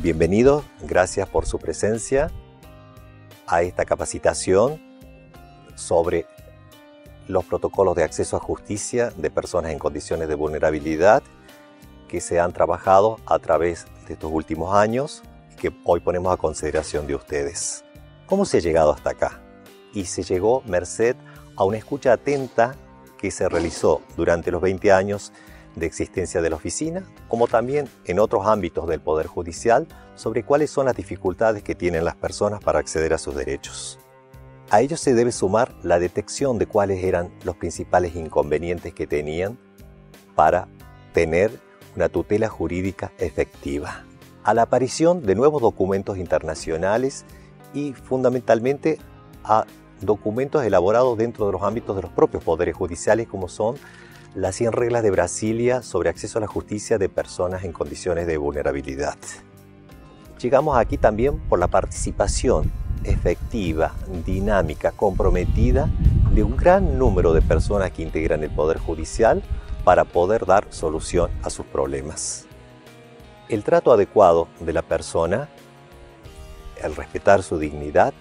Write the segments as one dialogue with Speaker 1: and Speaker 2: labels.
Speaker 1: Bienvenidos, gracias por su presencia a esta capacitación sobre los protocolos de acceso a justicia de personas en condiciones de vulnerabilidad que se han trabajado a través de estos últimos años y que hoy ponemos a consideración de ustedes. ¿Cómo se ha llegado hasta acá? Y se llegó merced a una escucha atenta que se realizó durante los 20 años de existencia de la oficina, como también en otros ámbitos del Poder Judicial, sobre cuáles son las dificultades que tienen las personas para acceder a sus derechos. A ello se debe sumar la detección de cuáles eran los principales inconvenientes que tenían para tener una tutela jurídica efectiva. A la aparición de nuevos documentos internacionales y fundamentalmente a documentos elaborados dentro de los ámbitos de los propios poderes judiciales, como son las 100 reglas de Brasilia sobre acceso a la justicia de personas en condiciones de vulnerabilidad. Llegamos aquí también por la participación efectiva, dinámica, comprometida de un gran número de personas que integran el Poder Judicial para poder dar solución a sus problemas. El trato adecuado de la persona, el respetar su dignidad,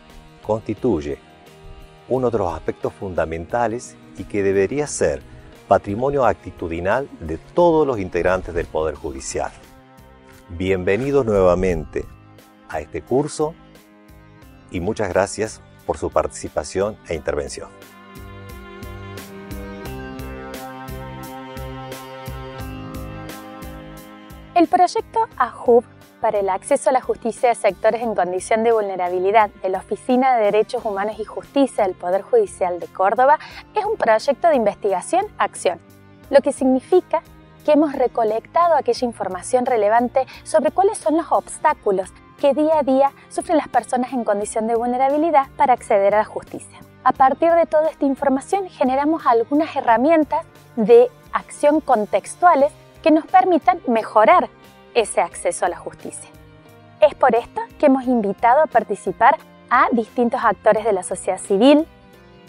Speaker 1: constituye uno de los aspectos fundamentales y que debería ser patrimonio actitudinal de todos los integrantes del Poder Judicial. Bienvenidos nuevamente a este curso y muchas gracias por su participación e intervención.
Speaker 2: El proyecto AJUV para el acceso a la justicia de sectores en condición de vulnerabilidad de la Oficina de Derechos Humanos y Justicia del Poder Judicial de Córdoba es un proyecto de investigación-acción, lo que significa que hemos recolectado aquella información relevante sobre cuáles son los obstáculos que día a día sufren las personas en condición de vulnerabilidad para acceder a la justicia. A partir de toda esta información generamos algunas herramientas de acción contextuales que nos permitan mejorar ese acceso a la justicia. Es por esto que hemos invitado a participar a distintos actores de la sociedad civil,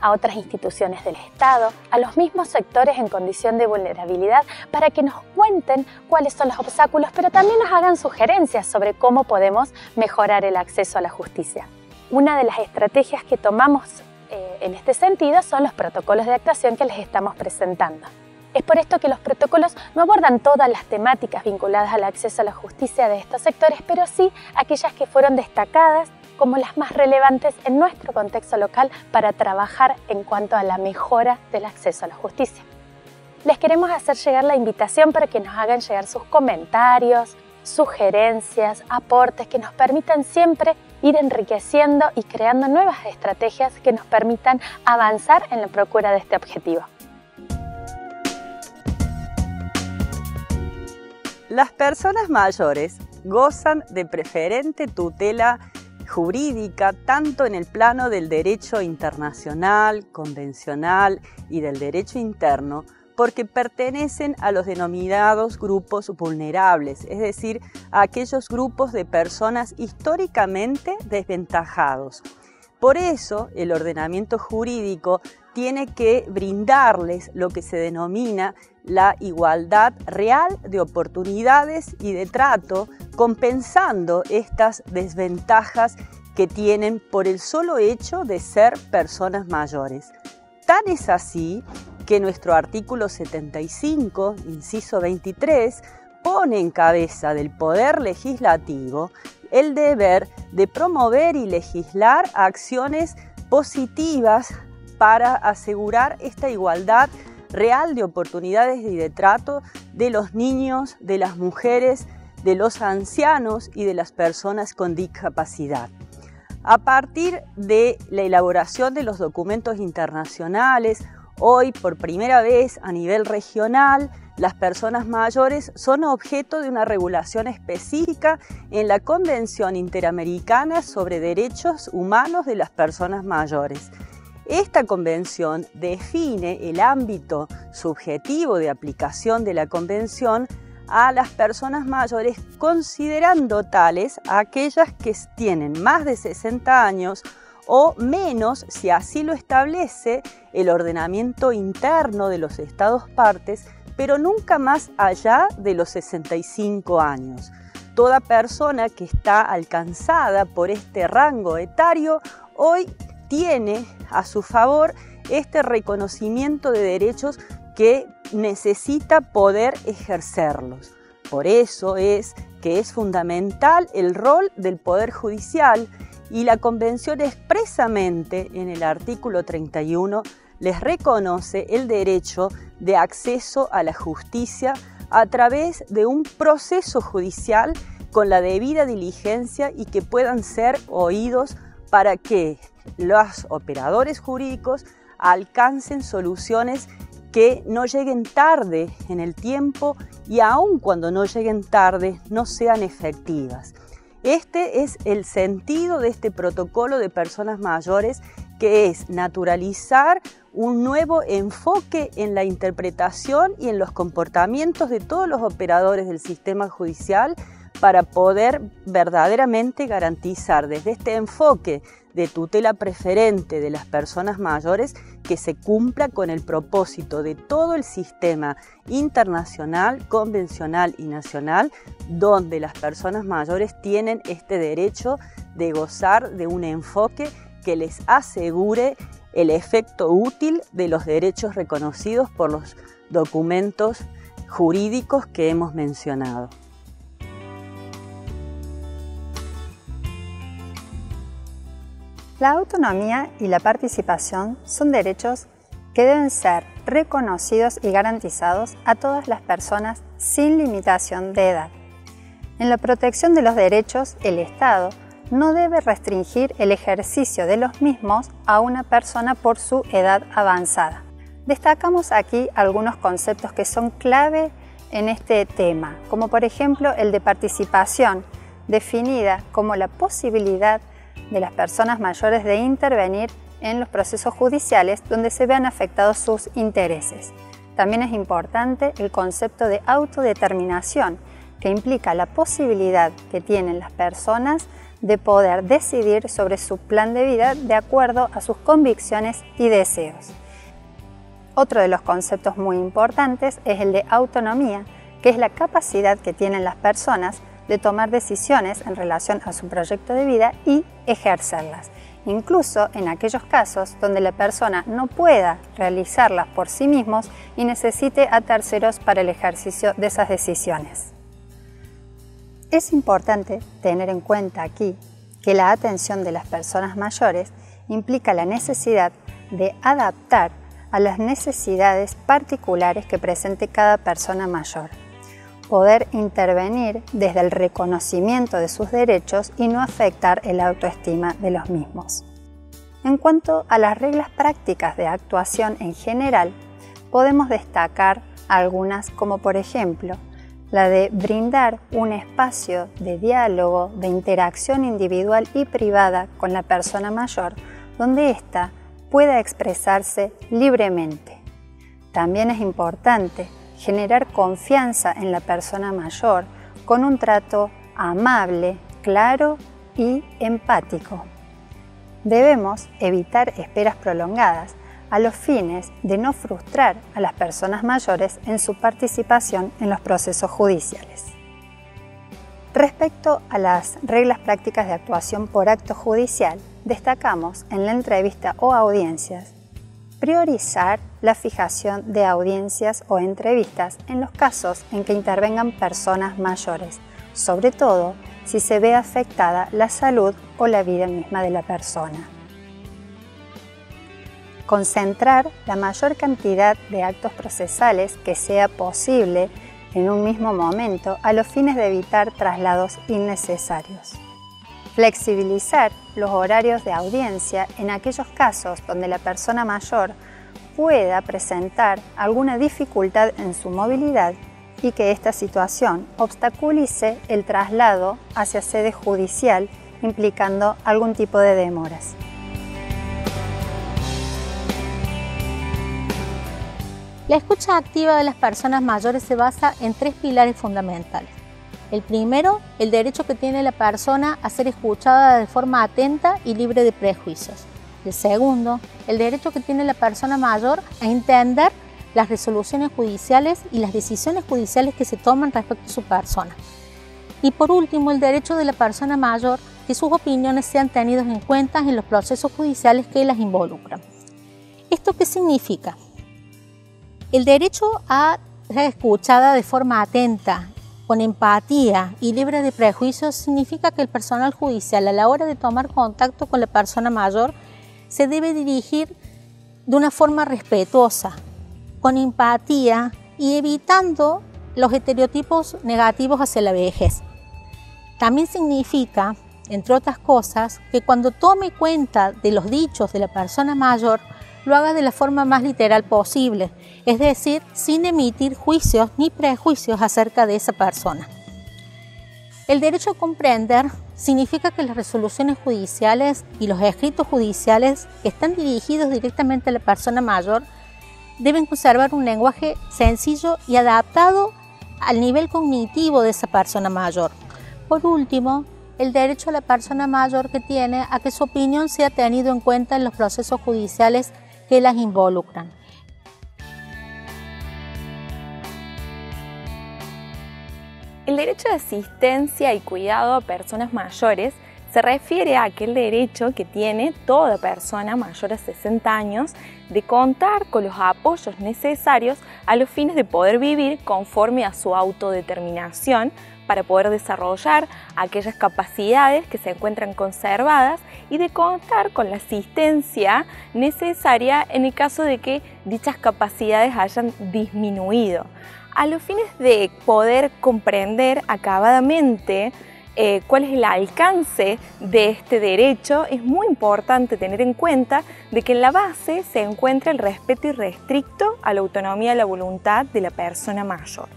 Speaker 2: a otras instituciones del Estado, a los mismos sectores en condición de vulnerabilidad para que nos cuenten cuáles son los obstáculos, pero también nos hagan sugerencias sobre cómo podemos mejorar el acceso a la justicia. Una de las estrategias que tomamos en este sentido son los protocolos de actuación que les estamos presentando. Es por esto que los protocolos no abordan todas las temáticas vinculadas al acceso a la justicia de estos sectores, pero sí aquellas que fueron destacadas como las más relevantes en nuestro contexto local para trabajar en cuanto a la mejora del acceso a la justicia. Les queremos hacer llegar la invitación para que nos hagan llegar sus comentarios, sugerencias, aportes que nos permitan siempre ir enriqueciendo y creando nuevas estrategias que nos permitan avanzar en la procura de este objetivo.
Speaker 3: Las personas mayores gozan de preferente tutela jurídica tanto en el plano del derecho internacional, convencional y del derecho interno porque pertenecen a los denominados grupos vulnerables, es decir, a aquellos grupos de personas históricamente desventajados. Por eso, el ordenamiento jurídico tiene que brindarles lo que se denomina la igualdad real de oportunidades y de trato, compensando estas desventajas que tienen por el solo hecho de ser personas mayores. Tan es así que nuestro artículo 75, inciso 23, pone en cabeza del Poder Legislativo el deber de promover y legislar acciones positivas para asegurar esta igualdad real de oportunidades y de trato de los niños, de las mujeres, de los ancianos y de las personas con discapacidad. A partir de la elaboración de los documentos internacionales, hoy por primera vez a nivel regional, las personas mayores son objeto de una regulación específica en la Convención Interamericana sobre Derechos Humanos de las Personas Mayores. Esta convención define el ámbito subjetivo de aplicación de la convención a las personas mayores, considerando tales a aquellas que tienen más de 60 años o menos si así lo establece el ordenamiento interno de los Estados partes, pero nunca más allá de los 65 años. Toda persona que está alcanzada por este rango etario hoy tiene a su favor este reconocimiento de derechos que necesita poder ejercerlos. Por eso es que es fundamental el rol del Poder Judicial, y la Convención expresamente en el artículo 31 les reconoce el derecho de acceso a la justicia a través de un proceso judicial con la debida diligencia y que puedan ser oídos para que los operadores jurídicos alcancen soluciones que no lleguen tarde en el tiempo y aun cuando no lleguen tarde no sean efectivas. Este es el sentido de este protocolo de personas mayores, que es naturalizar un nuevo enfoque en la interpretación y en los comportamientos de todos los operadores del sistema judicial para poder verdaderamente garantizar desde este enfoque de tutela preferente de las personas mayores que se cumpla con el propósito de todo el sistema internacional, convencional y nacional, donde las personas mayores tienen este derecho de gozar de un enfoque que les asegure el efecto útil de los derechos reconocidos por los documentos jurídicos que hemos mencionado.
Speaker 4: La autonomía y la participación son derechos que deben ser reconocidos y garantizados a todas las personas sin limitación de edad. En la protección de los derechos, el Estado no debe restringir el ejercicio de los mismos a una persona por su edad avanzada. Destacamos aquí algunos conceptos que son clave en este tema, como por ejemplo el de participación, definida como la posibilidad de las personas mayores de intervenir en los procesos judiciales donde se vean afectados sus intereses. También es importante el concepto de autodeterminación, que implica la posibilidad que tienen las personas de poder decidir sobre su plan de vida de acuerdo a sus convicciones y deseos. Otro de los conceptos muy importantes es el de autonomía, que es la capacidad que tienen las personas de tomar decisiones en relación a su proyecto de vida y ejercerlas, incluso en aquellos casos donde la persona no pueda realizarlas por sí mismos y necesite a terceros para el ejercicio de esas decisiones. Es importante tener en cuenta aquí que la atención de las personas mayores implica la necesidad de adaptar a las necesidades particulares que presente cada persona mayor, poder intervenir desde el reconocimiento de sus derechos y no afectar el autoestima de los mismos. En cuanto a las reglas prácticas de actuación en general, podemos destacar algunas como por ejemplo la de brindar un espacio de diálogo, de interacción individual y privada con la persona mayor, donde ésta pueda expresarse libremente. También es importante generar confianza en la persona mayor con un trato amable, claro y empático. Debemos evitar esperas prolongadas a los fines de no frustrar a las personas mayores en su participación en los procesos judiciales. Respecto a las reglas prácticas de actuación por acto judicial, destacamos en la entrevista o audiencias priorizar la fijación de audiencias o entrevistas en los casos en que intervengan personas mayores, sobre todo si se ve afectada la salud o la vida misma de la persona. Concentrar la mayor cantidad de actos procesales que sea posible en un mismo momento a los fines de evitar traslados innecesarios. Flexibilizar los horarios de audiencia en aquellos casos donde la persona mayor pueda presentar alguna dificultad en su movilidad y que esta situación obstaculice el traslado hacia sede judicial, implicando algún tipo de demoras.
Speaker 5: La escucha activa de las personas mayores se basa en 3 pilares fundamentales. El primero, el derecho que tiene la persona a ser escuchada de forma atenta y libre de prejuicios. El segundo, el derecho que tiene la persona mayor a entender las resoluciones judiciales y las decisiones judiciales que se toman respecto a su persona. Y por último, el derecho de la persona mayor que sus opiniones sean tenidas en cuenta en los procesos judiciales que las involucran. ¿Esto qué significa? El derecho a ser escuchada de forma atenta, con empatía y libre de prejuicios significa que el personal judicial, a la hora de tomar contacto con la persona mayor, se debe dirigir de una forma respetuosa, con empatía y evitando los estereotipos negativos hacia la vejez. También significa, entre otras cosas, que cuando tome cuenta de los dichos de la persona mayor, lo haga de la forma más literal posible, es decir, sin emitir juicios ni prejuicios acerca de esa persona. El derecho a comprender significa que las resoluciones judiciales y los escritos judiciales que están dirigidos directamente a la persona mayor deben conservar un lenguaje sencillo y adaptado al nivel cognitivo de esa persona mayor. Por último, el derecho a la persona mayor que tiene a que su opinión sea tenido en cuenta en los procesos judiciales que las involucran.
Speaker 2: El derecho de asistencia y cuidado a personas mayores se refiere a aquel derecho que tiene toda persona mayor a 60 años de contar con los apoyos necesarios a los fines de poder vivir conforme a su autodeterminación, para poder desarrollar aquellas capacidades que se encuentran conservadas y de contar con la asistencia necesaria en el caso de que dichas capacidades hayan disminuido. A los fines de poder comprender acabadamente cuál es el alcance de este derecho, es muy importante tener en cuenta de que en la base se encuentra el respeto irrestricto a la autonomía y la voluntad de la persona mayor.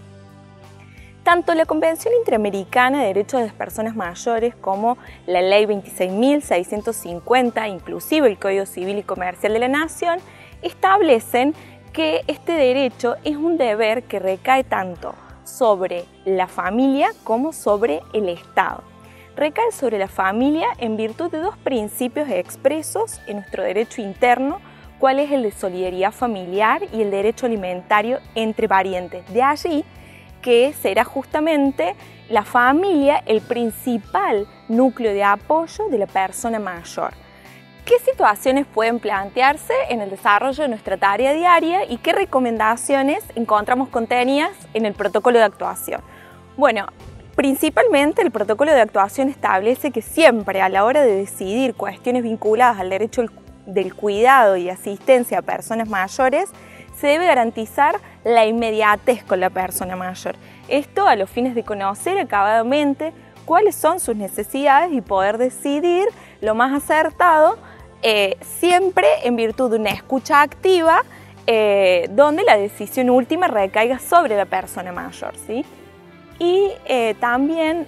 Speaker 2: Tanto la Convención Interamericana de Derechos de las Personas Mayores como la Ley 26.650, inclusive el Código Civil y Comercial de la Nación, establecen que este derecho es un deber que recae tanto sobre la familia como sobre el Estado. Recae sobre la familia en virtud de dos principios expresos en nuestro derecho interno, cuál es el de solidaridad familiar y el derecho alimentario entre parientes. De allí que será justamente la familia el principal núcleo de apoyo de la persona mayor. ¿Qué situaciones pueden plantearse en el desarrollo de nuestra tarea diaria y qué recomendaciones encontramos contenidas en el protocolo de actuación? Bueno, principalmente el protocolo de actuación establece que siempre a la hora de decidir cuestiones vinculadas al derecho del cuidado y asistencia a personas mayores, se debe garantizar la inmediatez con la persona mayor. Esto a los fines de conocer acabadamente cuáles son sus necesidades y poder decidir lo más acertado, siempre en virtud de una escucha activa, donde la decisión última recaiga sobre la persona mayor, ¿sí? Y también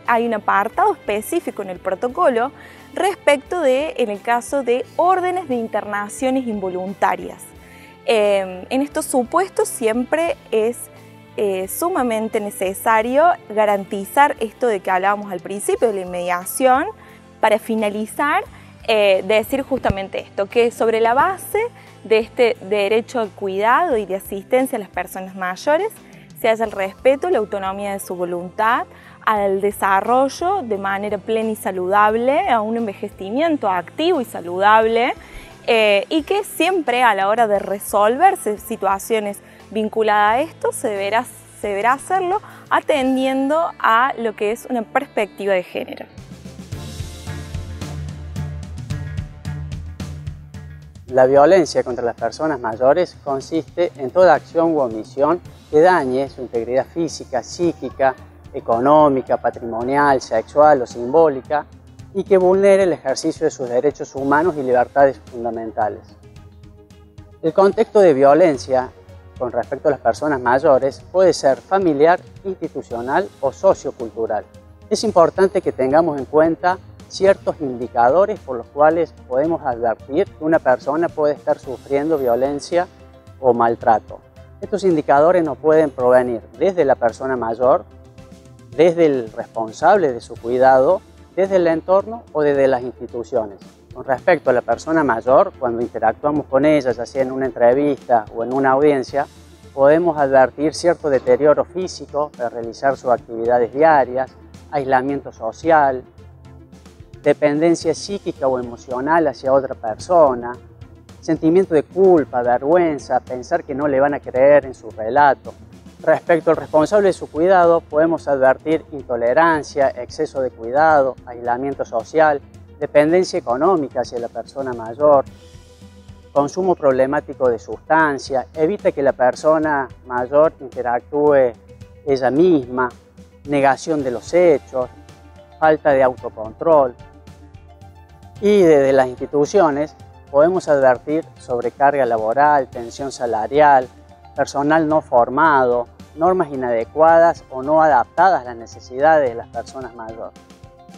Speaker 2: hay un apartado específico en el protocolo respecto de, en el caso de órdenes de internaciones involuntarias. En estos supuestos siempre es sumamente necesario garantizar esto de que hablábamos al principio, de la inmediación, para finalizar, decir justamente esto, que sobre la base de este derecho al cuidado y de asistencia a las personas mayores se halla el respeto, la autonomía de su voluntad, al desarrollo de manera plena y saludable, a un envejecimiento activo y saludable, y que siempre a la hora de resolverse situaciones vinculadas a esto se deberá hacerlo atendiendo a lo que es una perspectiva de género.
Speaker 6: La violencia contra las personas mayores consiste en toda acción u omisión que dañe su integridad física, psíquica, económica, patrimonial, sexual o simbólica, y que vulnere el ejercicio de sus derechos humanos y libertades fundamentales. El contexto de violencia con respecto a las personas mayores puede ser familiar, institucional o sociocultural. Es importante que tengamos en cuenta ciertos indicadores por los cuales podemos advertir que una persona puede estar sufriendo violencia o maltrato. Estos indicadores nos pueden provenir desde la persona mayor, desde el responsable de su cuidado, desde el entorno o desde las instituciones. Con respecto a la persona mayor, cuando interactuamos con ella, ya sea en una entrevista o en una audiencia, podemos advertir cierto deterioro físico al realizar sus actividades diarias, aislamiento social, dependencia psíquica o emocional hacia otra persona, sentimiento de culpa, vergüenza, pensar que no le van a creer en su relato. Respecto al responsable de su cuidado, podemos advertir intolerancia, exceso de cuidado, aislamiento social, dependencia económica hacia la persona mayor, consumo problemático de sustancia, evita que la persona mayor interactúe ella misma, negación de los hechos, falta de autocontrol. Y desde las instituciones podemos advertir sobrecarga laboral, tensión salarial, personal no formado, normas inadecuadas o no adaptadas a las necesidades de las personas mayores.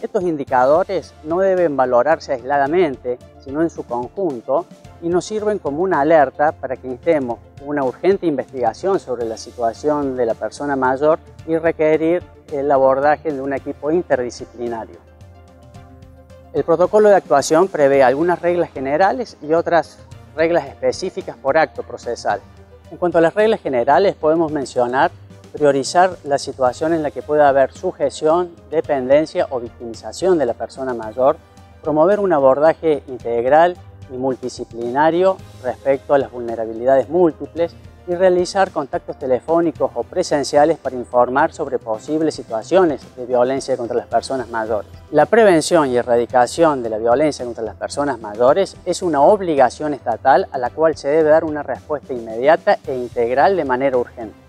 Speaker 6: Estos indicadores no deben valorarse aisladamente, sino en su conjunto, y nos sirven como una alerta para que instemos una urgente investigación sobre la situación de la persona mayor y requerir el abordaje de un equipo interdisciplinario. El protocolo de actuación prevé algunas reglas generales y otras reglas específicas por acto procesal. En cuanto a las reglas generales, podemos mencionar priorizar la situación en la que pueda haber sujeción, dependencia o victimización de la persona mayor, promover un abordaje integral y multidisciplinario respecto a las vulnerabilidades múltiples y realizar contactos telefónicos o presenciales para informar sobre posibles situaciones de violencia contra las personas mayores. La prevención y erradicación de la violencia contra las personas mayores es una obligación estatal a la cual se debe dar una respuesta inmediata e integral de manera urgente.